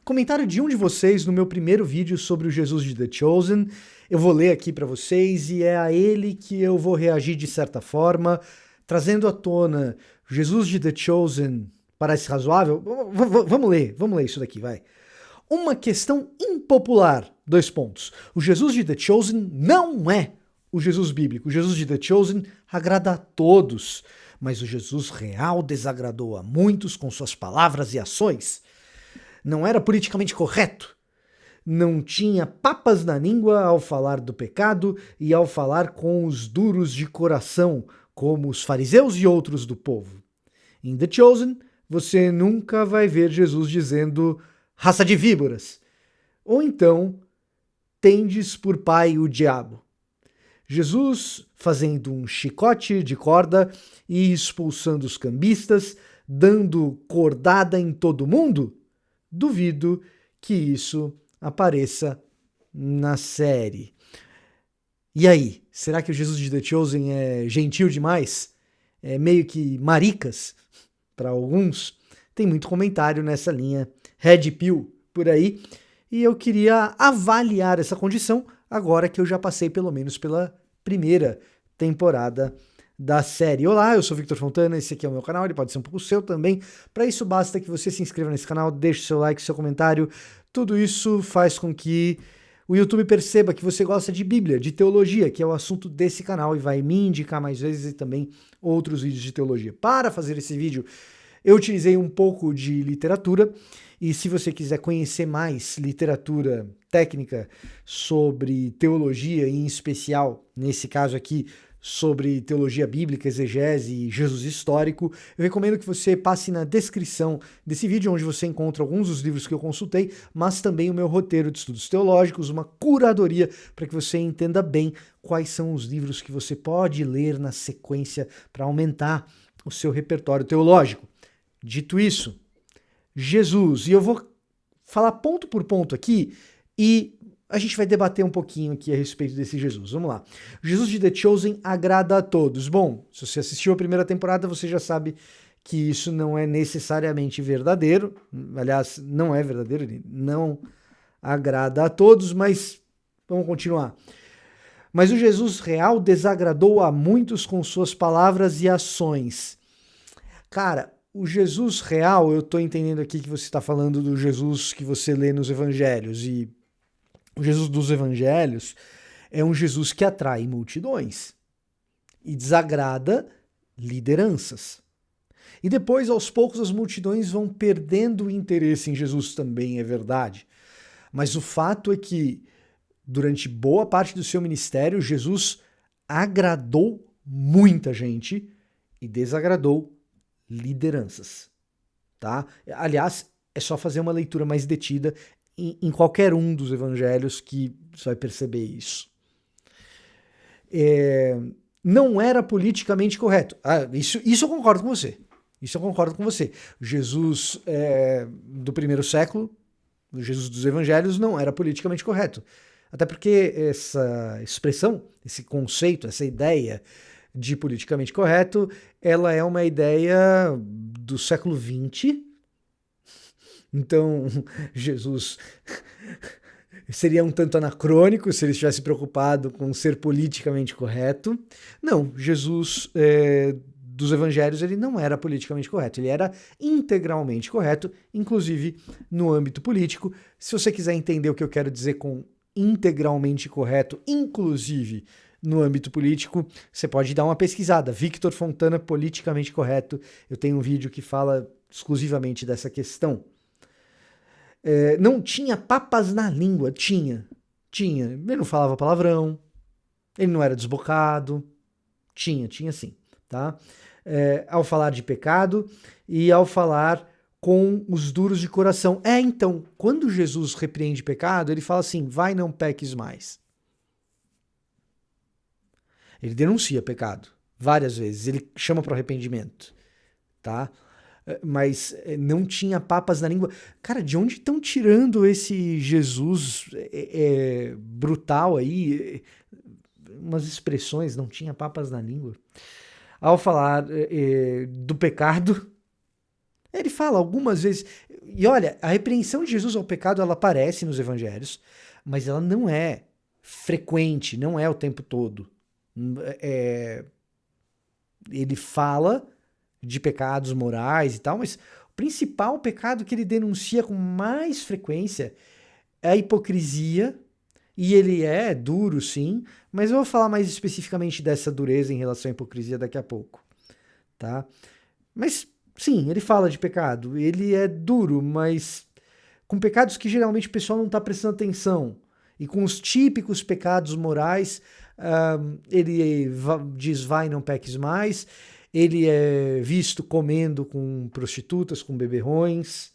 comentário de um de vocês no meu primeiro vídeo sobre o Jesus de The Chosen. Eu vou ler aqui para vocês e é a ele que eu vou reagir de certa forma, trazendo à tona Jesus de The Chosen. Parece razoável? Vamos ler isso daqui, vai. Uma questão impopular, 2 pontos. O Jesus de The Chosen não é o Jesus bíblico. O Jesus de The Chosen agrada a todos, mas o Jesus real desagradou a muitos com suas palavras e ações. Não era politicamente correto. Não tinha papas na língua ao falar do pecado e ao falar com os duros de coração, como os fariseus e outros do povo. Em The Chosen, você nunca vai ver Jesus dizendo raça de víboras. Ou então, tendes por pai o diabo. Jesus fazendo um chicote de corda e expulsando os cambistas, dando cordada em todo mundo? Duvido que isso apareça na série. E aí, será que o Jesus de The Chosen é gentil demais? É meio que maricas para alguns? Tem muito comentário nessa linha Red Pill por aí, e eu queria avaliar essa condição agora que eu já passei pelo menos pela primeira temporada da série. Olá, eu sou Victor Fontana, esse aqui é o meu canal, ele pode ser um pouco seu também. Para isso basta que você se inscreva nesse canal, deixe seu like, seu comentário. Tudo isso faz com que o YouTube perceba que você gosta de Bíblia, de teologia, que é o assunto desse canal, e vai me indicar mais vezes e também outros vídeos de teologia. Para fazer esse vídeo, eu utilizei um pouco de literatura, e se você quiser conhecer mais literatura técnica sobre teologia, em especial, nesse caso aqui, sobre teologia bíblica, exegese e Jesus histórico, eu recomendo que você passe na descrição desse vídeo, onde você encontra alguns dos livros que eu consultei, mas também o meu roteiro de estudos teológicos, uma curadoria para que você entenda bem quais são os livros que você pode ler na sequência para aumentar o seu repertório teológico. Dito isso, Jesus, e eu vou falar ponto por ponto aqui e a gente vai debater um pouquinho aqui a respeito desse Jesus. Vamos lá. Jesus de The Chosen agrada a todos. Bom, se você assistiu a primeira temporada, você já sabe que isso não é necessariamente verdadeiro. Aliás, não é verdadeiro, ele não agrada a todos, mas vamos continuar. Mas o Jesus real desagradou a muitos com suas palavras e ações. Cara, o Jesus real, eu tô entendendo aqui que você está falando do Jesus que você lê nos evangelhos, e o Jesus dos evangelhos é um Jesus que atrai multidões e desagrada lideranças. E depois, aos poucos, as multidões vão perdendo o interesse em Jesus, também é verdade. Mas o fato é que, durante boa parte do seu ministério, Jesus agradou muita gente e desagradou lideranças. Tá? Aliás, é só fazer uma leitura mais detida em qualquer um dos evangelhos que você vai perceber isso. Não era politicamente correto. Isso eu concordo com você. Isso eu concordo com você. Jesus do primeiro século, o Jesus dos evangelhos, não era politicamente correto. Até porque essa expressão, esse conceito, essa ideia de politicamente correto, ela é uma ideia do século XX. Então, Jesus seria um tanto anacrônico se ele estivesse preocupado com ser politicamente correto. Não, Jesus dos evangelhos, ele não era politicamente correto, ele era integralmente correto, inclusive no âmbito político. Se você quiser entender o que eu quero dizer com integralmente correto, inclusive no âmbito político, você pode dar uma pesquisada. Victor Fontana, politicamente correto. Eu tenho um vídeo que fala exclusivamente dessa questão. Não tinha papas na língua. Tinha. Ele não falava palavrão, ele não era desbocado. Tinha sim, tá? Ao falar de pecado e ao falar com os duros de coração. Então, quando Jesus repreende pecado, ele fala assim, vai, não peques mais. Ele denuncia pecado várias vezes, ele chama para o arrependimento, tá? Mas não tinha papas na língua. Cara, de onde estão tirando esse Jesus brutal aí? Umas expressões, não tinha papas na língua. Ao falar do pecado, Ele fala algumas vezes, e olha, a repreensão de Jesus ao pecado, ela aparece nos evangelhos, mas ela não é frequente, não é o tempo todo. Ele fala de pecados morais e tal, mas o principal pecado que ele denuncia com mais frequência é a hipocrisia, e ele é duro, sim, mas eu vou falar mais especificamente dessa dureza em relação à hipocrisia daqui a pouco, tá? Mas, sim, ele fala de pecado, ele é duro, mas com pecados que geralmente o pessoal não está prestando atenção. E com os típicos pecados morais, ele diz, vai, não peques mais. Ele é visto comendo com prostitutas, com beberrões.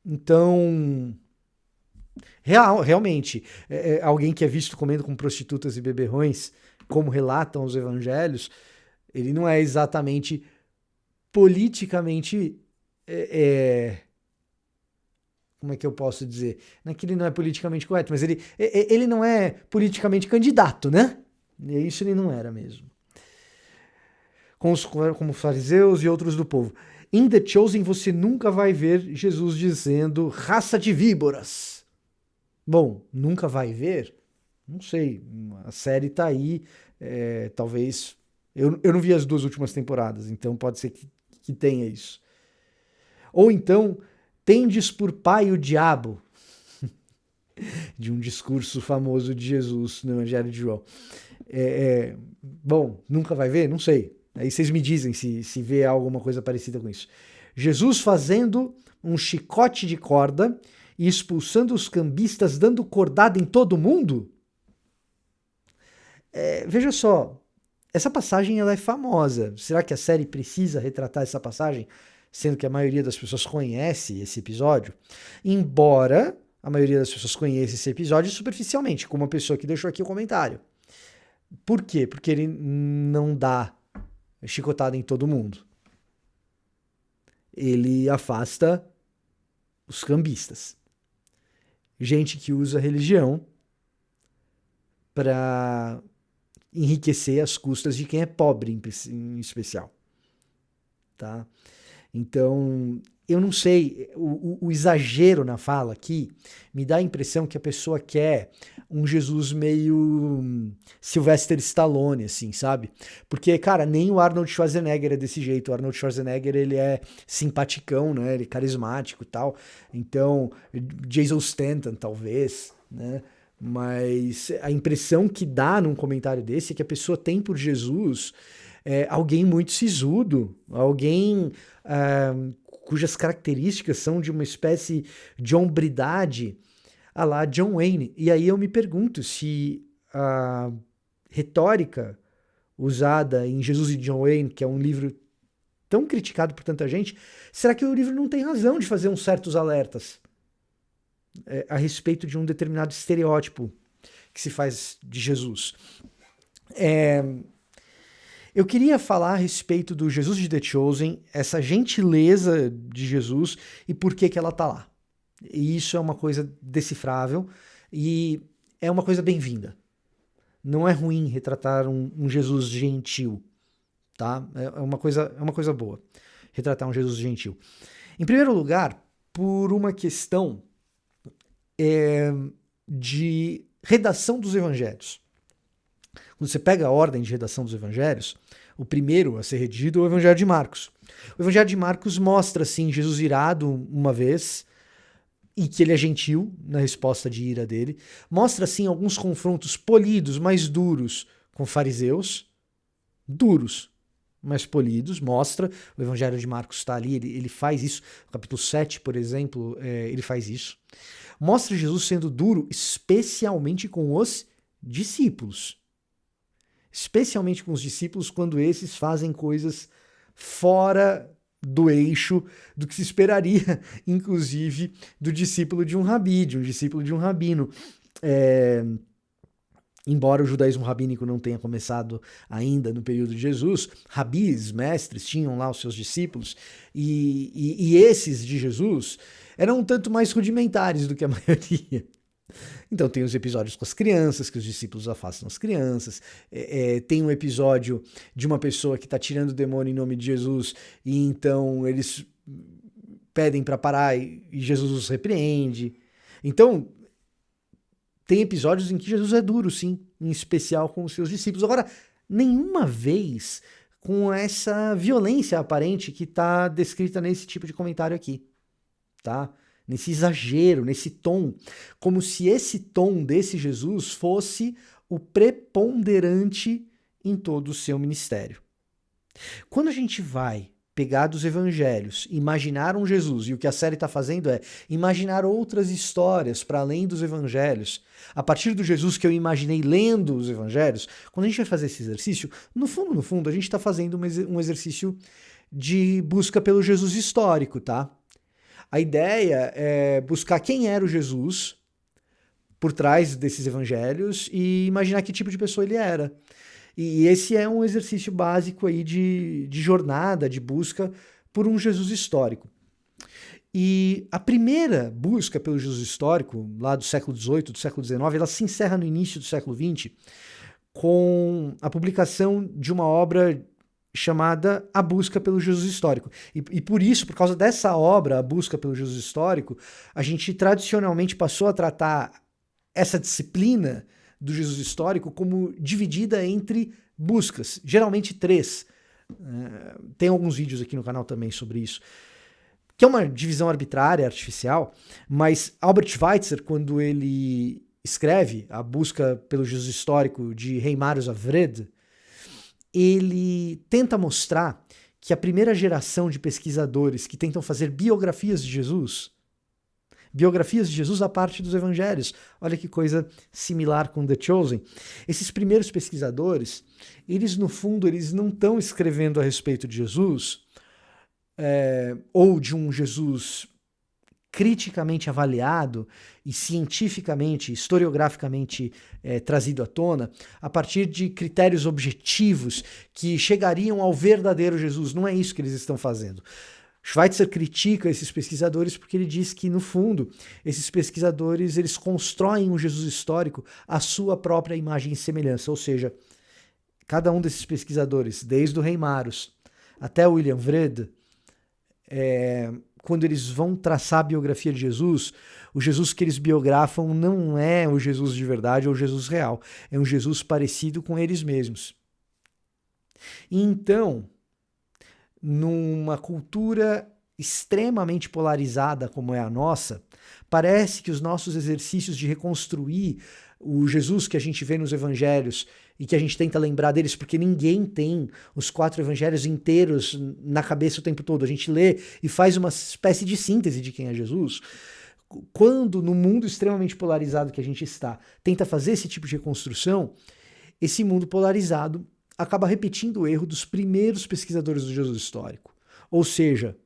Então, realmente, alguém que é visto comendo com prostitutas e beberrões, como relatam os evangelhos, ele não é exatamente politicamente... como é que eu posso dizer? Não é que ele não é politicamente correto, mas ele não é politicamente candidato, né? E isso ele não era mesmo. Como fariseus e outros do povo. Em The Chosen você nunca vai ver Jesus dizendo raça de víboras. Bom, nunca vai ver? Não sei. A série tá aí. Talvez... Eu não vi as 2 últimas temporadas, então pode ser que tenha isso. Ou então... tendes por pai o diabo, de um discurso famoso de Jesus no Evangelho de João. Bom, nunca vai ver? Não sei. Aí vocês me dizem se vê alguma coisa parecida com isso. Jesus fazendo um chicote de corda e expulsando os cambistas, dando cordada em todo mundo? Veja só, essa passagem ela é famosa. Será que a série precisa retratar essa passagem? Sendo que a maioria das pessoas conhece esse episódio, embora a maioria das pessoas conheça esse episódio superficialmente, como a pessoa que deixou aqui o comentário. Por quê? Porque ele não dá chicotada em todo mundo. Ele afasta os cambistas. Gente que usa a religião para enriquecer às custas de quem é pobre, em especial. Tá? Então, eu não sei, o exagero na fala aqui me dá a impressão que a pessoa quer um Jesus meio Sylvester Stallone, assim, sabe? Porque, cara, nem o Arnold Schwarzenegger é desse jeito. O Arnold Schwarzenegger, ele é simpaticão, né? Ele é carismático e tal. Então, Jason Statham, talvez, né? Mas a impressão que dá num comentário desse é que a pessoa tem por Jesus alguém muito sisudo, alguém cujas características são de uma espécie de hombridade à la John Wayne. E aí eu me pergunto se a retórica usada em Jesus e John Wayne, que é um livro tão criticado por tanta gente, será que o livro não tem razão de fazer uns certos alertas a respeito de um determinado estereótipo que se faz de Jesus? Eu queria falar a respeito do Jesus de The Chosen, essa gentileza de Jesus e por que ela tá lá. E isso é uma coisa decifrável e é uma coisa bem-vinda. Não é ruim retratar um Jesus gentil, tá? É uma coisa boa, retratar um Jesus gentil. Em primeiro lugar, por uma questão de redação dos evangelhos. Quando você pega a ordem de redação dos evangelhos, o primeiro a ser redigido é o Evangelho de Marcos. O Evangelho de Marcos mostra, assim, Jesus irado uma vez e que ele é gentil na resposta de ira dele. Mostra, assim, alguns confrontos polidos, mais duros com fariseus. Duros, mas polidos. Mostra, o Evangelho de Marcos está ali, ele faz isso. No capítulo 7, por exemplo, ele faz isso. Mostra Jesus sendo duro, especialmente com os discípulos. Especialmente com os discípulos quando esses fazem coisas fora do eixo do que se esperaria, inclusive, do discípulo de um rabi, de um discípulo de um rabino. Embora o judaísmo rabínico não tenha começado ainda no período de Jesus, rabis, mestres, tinham lá os seus discípulos, e esses de Jesus eram um tanto mais rudimentares do que a maioria. Então tem os episódios com as crianças, que os discípulos afastam as crianças, tem um episódio de uma pessoa que está tirando o demônio em nome de Jesus, e então eles pedem para parar e Jesus os repreende. Então tem episódios em que Jesus é duro, sim, em especial com os seus discípulos. Agora, nenhuma vez com essa violência aparente que está descrita nesse tipo de comentário aqui, tá? Nesse exagero, nesse tom, como se esse tom desse Jesus fosse o preponderante em todo o seu ministério. Quando a gente vai pegar dos evangelhos, imaginar um Jesus, e o que a série está fazendo é imaginar outras histórias para além dos evangelhos, a partir do Jesus que eu imaginei lendo os evangelhos, quando a gente vai fazer esse exercício, no fundo, a gente está fazendo um exercício de busca pelo Jesus histórico, tá? A ideia é buscar quem era o Jesus por trás desses evangelhos e imaginar que tipo de pessoa ele era. E esse é um exercício básico aí de jornada, de busca por um Jesus histórico. E a primeira busca pelo Jesus histórico, lá do século XVIII, do século XIX, ela se encerra no início do século XX com a publicação de uma obra chamada A Busca pelo Jesus Histórico. E por isso, por causa dessa obra, A Busca pelo Jesus Histórico, a gente tradicionalmente passou a tratar essa disciplina do Jesus histórico como dividida entre buscas, geralmente 3. Tem alguns vídeos aqui no canal também sobre isso, que é uma divisão arbitrária, artificial, mas Albert Schweitzer, quando ele escreve A Busca pelo Jesus Histórico de Reimarus of Wrede, ele tenta mostrar que a primeira geração de pesquisadores que tentam fazer biografias de Jesus a parte dos evangelhos, olha que coisa similar com The Chosen, esses primeiros pesquisadores, eles no fundo, eles não estão escrevendo a respeito de Jesus, ou de um Jesus criticamente avaliado e cientificamente, historiograficamente trazido à tona, a partir de critérios objetivos que chegariam ao verdadeiro Jesus. Não é isso que eles estão fazendo. Schweitzer critica esses pesquisadores porque ele diz que, no fundo, esses pesquisadores eles constroem um Jesus histórico à sua própria imagem e semelhança, ou seja, cada um desses pesquisadores, desde o Reimarus até o William Wrede, quando eles vão traçar a biografia de Jesus, o Jesus que eles biografam não é o Jesus de verdade ou o Jesus real, é um Jesus parecido com eles mesmos. E então, numa cultura extremamente polarizada como é a nossa, parece que os nossos exercícios de reconstruir o Jesus que a gente vê nos evangelhos e que a gente tenta lembrar deles, porque ninguém tem os 4 evangelhos inteiros na cabeça o tempo todo. A gente lê e faz uma espécie de síntese de quem é Jesus. Quando, no mundo extremamente polarizado que a gente está, tenta fazer esse tipo de reconstrução, esse mundo polarizado acaba repetindo o erro dos primeiros pesquisadores do Jesus histórico. Ou seja,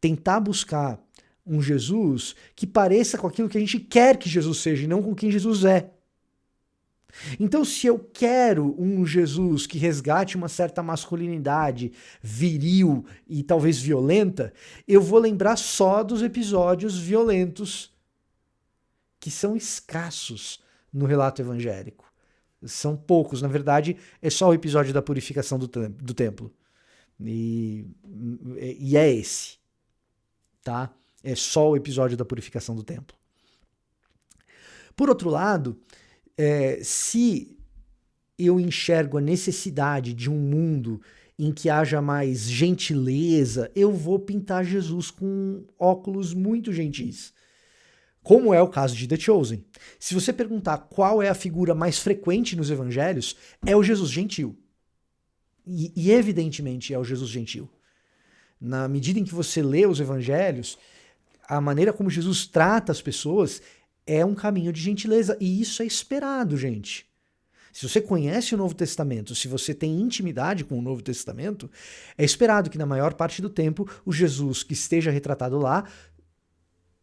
tentar buscar um Jesus que pareça com aquilo que a gente quer que Jesus seja e não com quem Jesus é. Então, se eu quero um Jesus que resgate uma certa masculinidade viril e talvez violenta, eu vou lembrar só dos episódios violentos que são escassos no relato evangélico. São poucos, na verdade, é só o episódio da purificação do templo. E é esse, tá? É só o episódio da purificação do templo. Por outro lado, se eu enxergo a necessidade de um mundo em que haja mais gentileza, eu vou pintar Jesus com óculos muito gentis. Como é o caso de The Chosen. Se você perguntar qual é a figura mais frequente nos evangelhos, é o Jesus gentil. E evidentemente é o Jesus gentil. Na medida em que você lê os evangelhos, a maneira como Jesus trata as pessoas é um caminho de gentileza. E isso é esperado, gente. Se você conhece o Novo Testamento, se você tem intimidade com o Novo Testamento, é esperado que na maior parte do tempo o Jesus que esteja retratado lá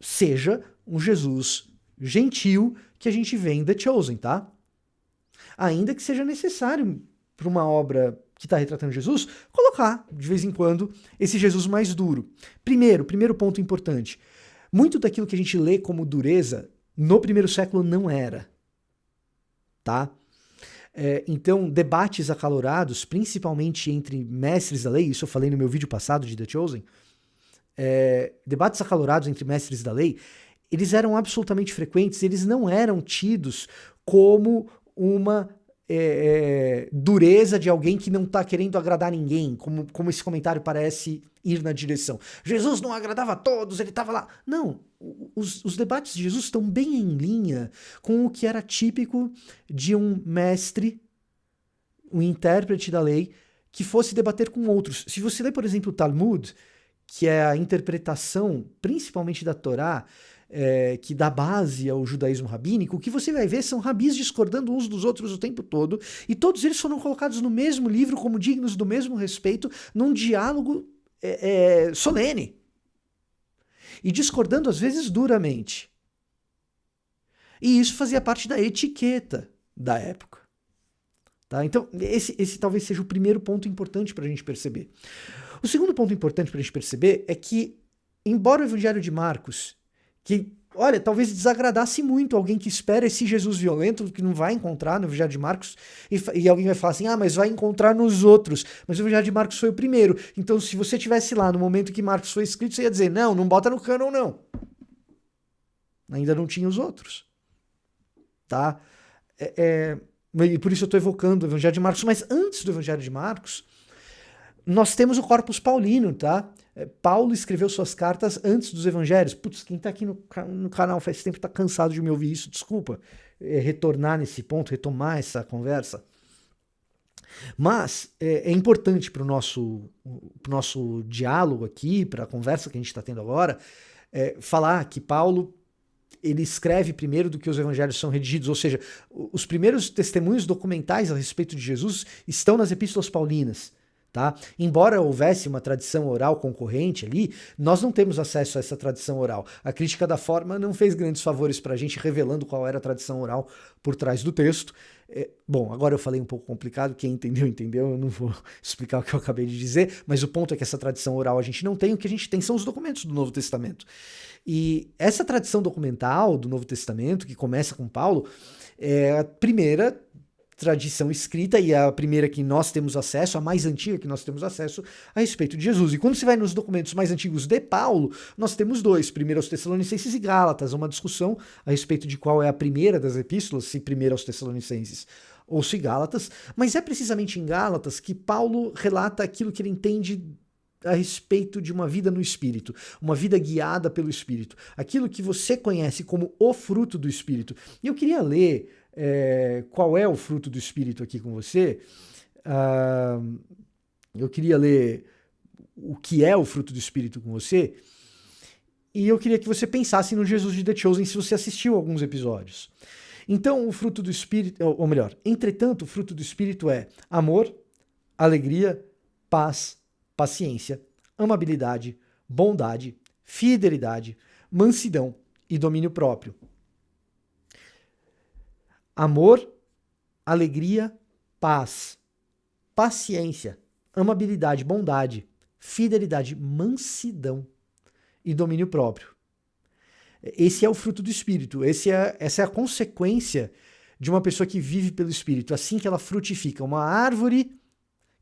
seja um Jesus gentil que a gente vê em The Chosen, tá? Ainda que seja necessário para uma obra que está retratando Jesus, colocar, de vez em quando, esse Jesus mais duro. Primeiro ponto importante, muito daquilo que a gente lê como dureza No primeiro século não era, tá? Então, debates acalorados, principalmente entre mestres da lei, isso eu falei no meu vídeo passado de The Chosen, debates acalorados entre mestres da lei, eles eram absolutamente frequentes, eles não eram tidos como uma dureza de alguém que não está querendo agradar ninguém, como esse comentário parece ir na direção. Jesus não agradava a todos, ele estava lá. Não, os debates de Jesus estão bem em linha com o que era típico de um mestre, um intérprete da lei, que fosse debater com outros. Se você ler, por exemplo, o Talmud, que é a interpretação, principalmente da Torá, que dá base ao judaísmo rabínico, o que você vai ver são rabis discordando uns dos outros o tempo todo, e todos eles foram colocados no mesmo livro como dignos do mesmo respeito, num diálogo solene. E discordando às vezes duramente. E isso fazia parte da etiqueta da época. Tá? Então, esse talvez seja o primeiro ponto importante para a gente perceber. O segundo ponto importante para a gente perceber é que, embora o Evangelho de Marcos, que, olha, talvez desagradasse muito alguém que espera esse Jesus violento, que não vai encontrar no Evangelho de Marcos, e alguém vai falar assim, mas vai encontrar nos outros. Mas o Evangelho de Marcos foi o primeiro. Então, se você estivesse lá no momento que Marcos foi escrito, você ia dizer, não bota no cânon, não. Ainda não tinha os outros. Tá? E por isso eu estou evocando o Evangelho de Marcos. Mas antes do Evangelho de Marcos, nós temos o Corpus Paulino, tá? Paulo escreveu suas cartas antes dos evangelhos. Putz, quem tá aqui no canal faz tempo tá cansado de me ouvir isso, desculpa. Retornar nesse ponto, retomar essa conversa. Mas é importante para o nosso diálogo aqui, para a conversa que a gente está tendo agora, falar que Paulo ele escreve primeiro do que os evangelhos são redigidos, ou seja, os primeiros testemunhos documentais a respeito de Jesus estão nas epístolas paulinas. Tá? Embora houvesse uma tradição oral concorrente ali, nós não temos acesso a essa tradição oral. A crítica da forma não fez grandes favores para a gente, revelando qual era a tradição oral por trás do texto. Bom, agora eu falei um pouco complicado, quem entendeu, entendeu, eu não vou explicar o que eu acabei de dizer, mas o ponto é que essa tradição oral a gente não tem, o que a gente tem são os documentos do Novo Testamento. E essa tradição documental do Novo Testamento, que começa com Paulo, é a primeira tradição escrita e a primeira que nós temos acesso, a mais antiga que nós temos acesso a respeito de Jesus. E quando você vai nos documentos mais antigos de Paulo, nós temos dois, primeiro aos Tessalonicenses e Gálatas, uma discussão a respeito de qual é a primeira das epístolas, se primeiro aos Tessalonicenses ou se Gálatas, mas é precisamente em Gálatas que Paulo relata aquilo que ele entende a respeito de uma vida no Espírito, uma vida guiada pelo Espírito, aquilo que você conhece como o fruto do Espírito. E eu queria ler qual é o fruto do Espírito aqui com você. Eu queria ler o que é o fruto do Espírito com você, e eu queria que você pensasse no Jesus de The Chosen se você assistiu alguns episódios. Então, o fruto do Espírito, ou melhor, entretanto, o fruto do Espírito é amor, alegria, paz, paciência, amabilidade, bondade, fidelidade, mansidão e domínio próprio. Amor, alegria, paz, paciência, amabilidade, bondade, fidelidade, mansidão e domínio próprio. Esse é o fruto do Espírito, essa é a consequência de uma pessoa que vive pelo Espírito, assim que ela frutifica. Uma árvore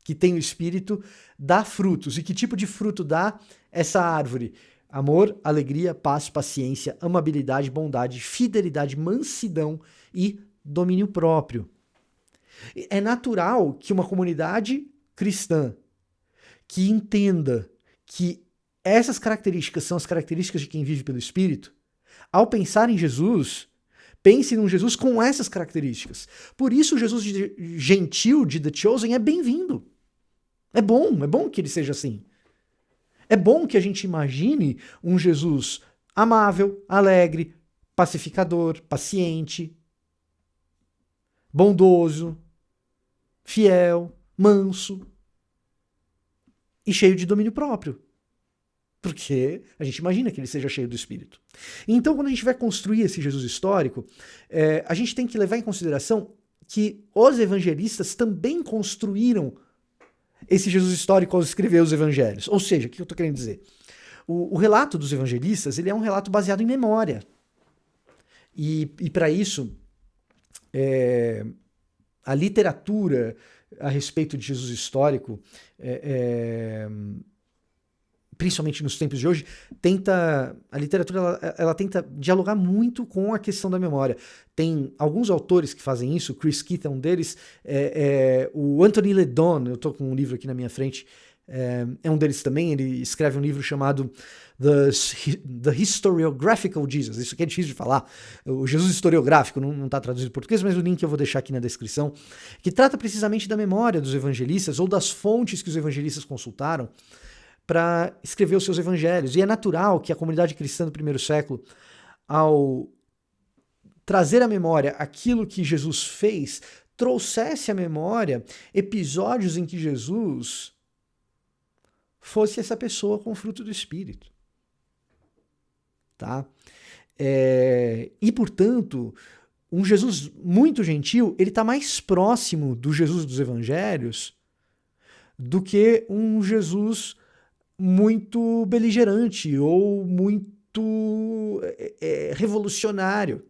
que tem o Espírito dá frutos. E que tipo de fruto dá essa árvore? Amor, alegria, paz, paciência, amabilidade, bondade, fidelidade, mansidão e domínio próprio. É natural que uma comunidade cristã que entenda que essas características são as características de quem vive pelo Espírito, ao pensar em Jesus, pense num Jesus com essas características. Por isso o Jesus gentil de The Chosen é bem-vindo. É bom que ele seja assim. É bom que a gente imagine um Jesus amável, alegre, pacificador, paciente, bondoso, fiel, manso e cheio de domínio próprio. Porque a gente imagina que ele seja cheio do Espírito. Então, quando a gente vai construir esse Jesus histórico, a gente tem que levar em consideração que os evangelistas também construíram esse Jesus histórico ao escrever os evangelhos. Ou seja, o que eu estou querendo dizer? O relato dos evangelistas ele é um relato baseado em memória. E para isso, a literatura a respeito de Jesus histórico, principalmente nos tempos de hoje, a literatura ela tenta dialogar muito com a questão da memória. Tem alguns autores que fazem isso, Chris Keith é um deles, o Anthony LeDon, eu estou com um livro aqui na minha frente, é um deles também. Ele escreve um livro chamado The Historiographical Jesus. Isso aqui é difícil de falar. O Jesus historiográfico, não está traduzido em português, mas o link eu vou deixar aqui na descrição, que trata precisamente da memória dos evangelistas ou das fontes que os evangelistas consultaram para escrever os seus evangelhos. E é natural que a comunidade cristã do primeiro século, ao trazer à memória aquilo que Jesus fez, trouxesse à memória episódios em que Jesus fosse essa pessoa com o fruto do Espírito. Tá? E, portanto, um Jesus muito gentil, ele está mais próximo do Jesus dos evangelhos do que um Jesus muito beligerante ou muito revolucionário.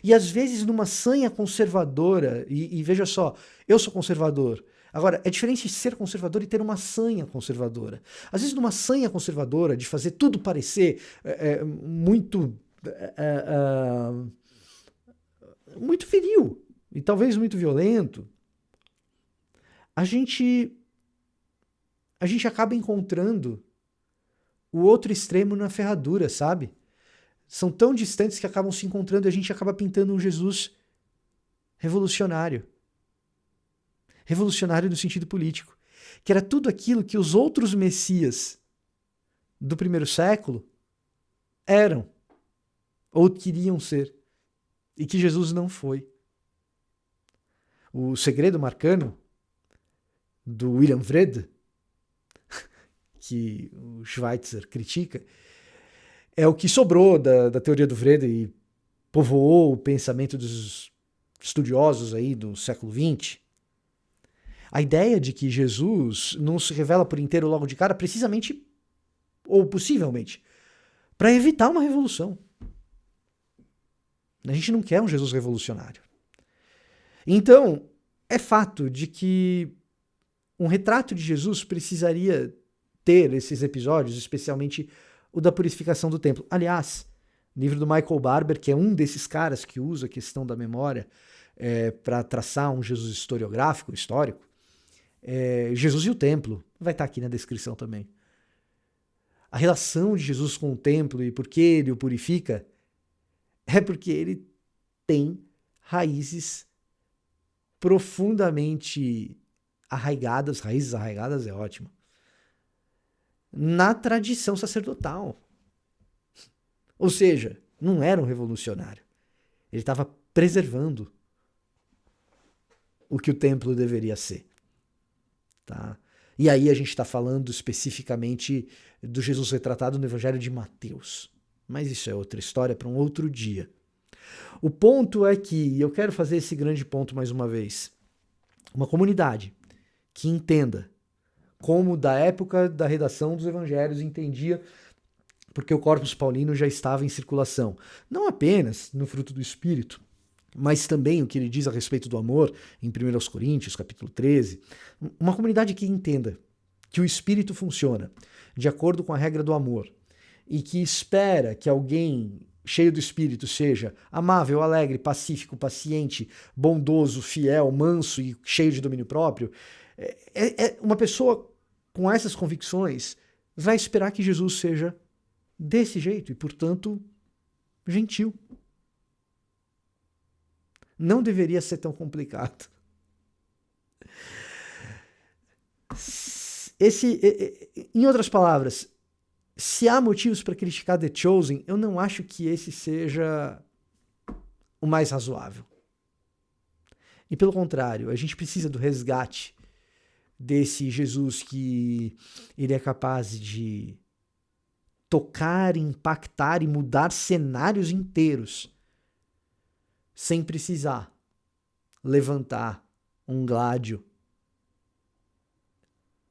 E às vezes numa sanha conservadora, e veja só, eu sou conservador. Agora, é diferente ser conservador e ter uma sanha conservadora. Às vezes numa sanha conservadora, de fazer tudo parecer muito viril, e talvez muito violento, a gente acaba encontrando o outro extremo na ferradura, sabe? São tão distantes que acabam se encontrando e a gente acaba pintando um Jesus revolucionário. Revolucionário no sentido político. Que era tudo aquilo que os outros messias do primeiro século eram ou queriam ser. E que Jesus não foi. O segredo marcano do William Wrede, que o Schweitzer critica, é o que sobrou da teoria do Wrede e povoou o pensamento dos estudiosos aí do século XX. A ideia de que Jesus não se revela por inteiro logo de cara, precisamente, ou possivelmente, para evitar uma revolução. A gente não quer um Jesus revolucionário. Então, é fato de que um retrato de Jesus precisaria ter esses episódios, especialmente o da purificação do templo. Aliás, o livro do Michael Barber, que é um desses caras que usa a questão da memória para traçar um Jesus historiográfico, histórico, Jesus e o templo, vai estar aqui na descrição também. A relação de Jesus com o templo e por que ele o purifica é porque ele tem raízes profundamente arraigadas, raízes arraigadas é ótimo, na tradição sacerdotal. Ou seja, não era um revolucionário. Ele estava preservando o que o templo deveria ser. Tá? E aí a gente está falando especificamente do Jesus retratado no Evangelho de Mateus. Mas isso é outra história para um outro dia. O ponto é que, e eu quero fazer esse grande ponto mais uma vez, uma comunidade que entenda como da época da redação dos evangelhos entendia porque o Corpus Paulino já estava em circulação. Não apenas no fruto do Espírito, mas também o que ele diz a respeito do amor em 1 Coríntios, capítulo 13. Uma comunidade que entenda que o Espírito funciona de acordo com a regra do amor e que espera que alguém cheio do Espírito seja amável, alegre, pacífico, paciente, bondoso, fiel, manso e cheio de domínio próprio. Uma pessoa com essas convicções vai esperar que Jesus seja desse jeito e, portanto, gentil. Não deveria ser tão complicado. Em outras palavras, se há motivos para criticar The Chosen, eu não acho que esse seja o mais razoável. E pelo contrário, a gente precisa do resgate desse Jesus que ele é capaz de tocar, impactar e mudar cenários inteiros sem precisar levantar um gládio,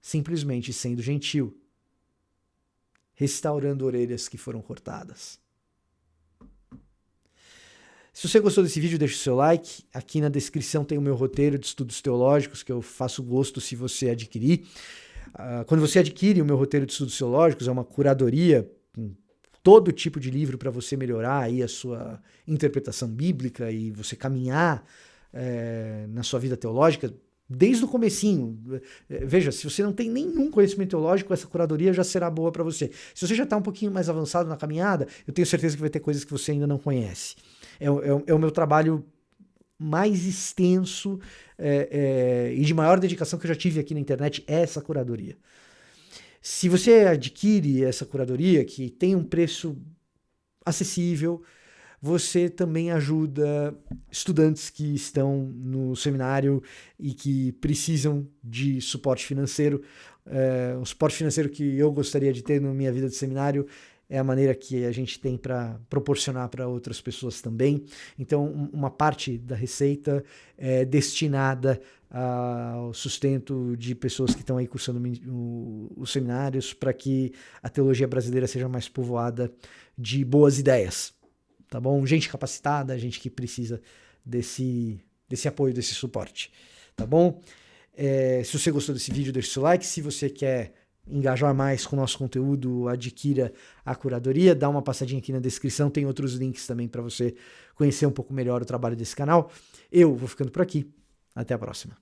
simplesmente sendo gentil, restaurando orelhas que foram cortadas. Se você gostou desse vídeo, deixa o seu like. Aqui na descrição tem o meu roteiro de estudos teológicos, que eu faço gosto se você adquirir. Quando você adquire o meu roteiro de estudos teológicos, é uma curadoria com todo tipo de livro para você melhorar aí a sua interpretação bíblica e você caminhar na sua vida teológica desde o comecinho. Veja, se você não tem nenhum conhecimento teológico, essa curadoria já será boa para você. Se você já está um pouquinho mais avançado na caminhada, eu tenho certeza que vai ter coisas que você ainda não conhece. É o meu trabalho mais extenso e de maior dedicação que eu já tive aqui na internet, é essa curadoria. Se você adquire essa curadoria, que tem um preço acessível, você também ajuda estudantes que estão no seminário e que precisam de suporte financeiro. O suporte financeiro que eu gostaria de ter na minha vida de seminário é a maneira que a gente tem para proporcionar para outras pessoas também. Então, uma parte da receita é destinada ao sustento de pessoas que estão aí cursando os seminários, para que a teologia brasileira seja mais povoada de boas ideias. Tá bom? Gente capacitada, gente que precisa desse apoio, desse suporte. Tá bom? Se você gostou desse vídeo, deixa o seu like. Se você quer engajar mais com o nosso conteúdo, adquira a curadoria, dá uma passadinha aqui na descrição, tem outros links também para você conhecer um pouco melhor o trabalho desse canal. Eu vou ficando por aqui. Até a próxima.